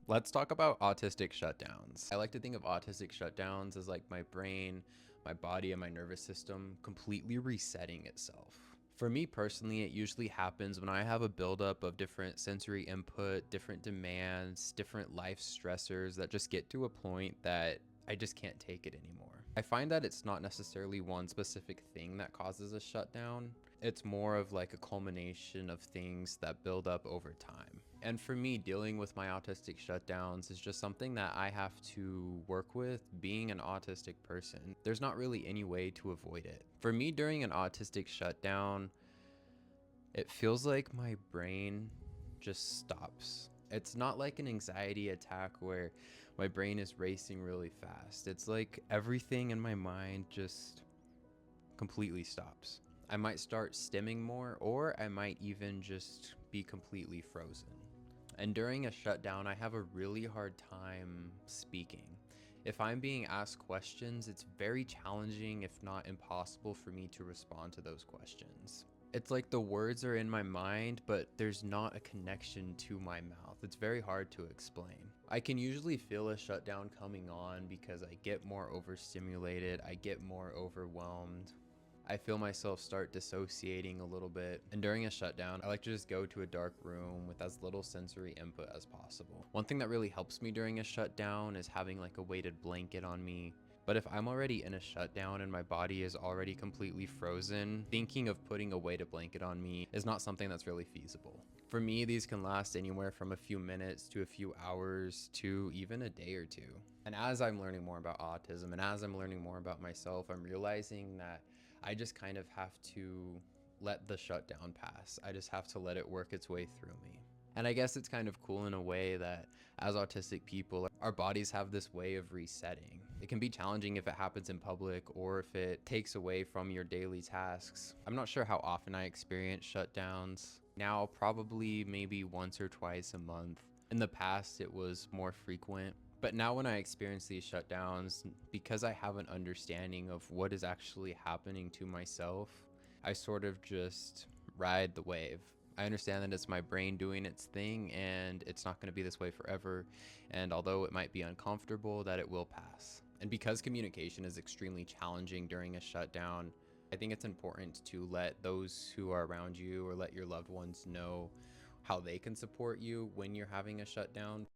Let's talk about autistic shutdowns. I like to think of autistic shutdowns as like my brain, my body, and my nervous system completely resetting itself. For me personally, it usually happens when I have a buildup of different sensory input, different demands, different life stressors that just get to a point that I just can't take it anymore. I find that it's not necessarily one specific thing that causes a shutdown. It's more of like a culmination of things that build up over time. And for me, dealing with my autistic shutdowns is just something that I have to work with being an autistic person. There's not really any way to avoid it. For me, during an autistic shutdown, it feels like my brain just stops. It's not like an anxiety attack where my brain is racing really fast. It's like everything in my mind just completely stops. I might start stimming more, or I might even just be completely frozen. And during a shutdown, I have a really hard time speaking. If I'm being asked questions, it's very challenging, if not impossible, for me to respond to those questions. It's like the words are in my mind, but there's not a connection to my mouth. It's very hard to explain. I can usually feel a shutdown coming on because I get more overstimulated, I get more overwhelmed. I feel myself start dissociating a little bit. And during a shutdown, I like to just go to a dark room with as little sensory input as possible. One thing that really helps me during a shutdown is having like a weighted blanket on me. But if I'm already in a shutdown and my body is already completely frozen, thinking of putting a weighted blanket on me is not something that's really feasible. For me, these can last anywhere from a few minutes to a few hours to even a day or two. And as I'm learning more about autism and as I'm learning more about myself, I'm realizing that I just kind of have to let the shutdown pass. I just have to let it work its way through me. And I guess it's kind of cool in a way that as autistic people, our bodies have this way of resetting. It can be challenging if it happens in public or if it takes away from your daily tasks. I'm not sure how often I experience shutdowns. Now, probably maybe once or twice a month. In the past, it was more frequent. But now when I experience these shutdowns, because I have an understanding of what is actually happening to myself, I sort of just ride the wave. I understand that it's my brain doing its thing and it's not going to be this way forever. And although it might be uncomfortable, that it will pass. And because communication is extremely challenging during a shutdown, I think it's important to let those who are around you or let your loved ones know how they can support you when you're having a shutdown.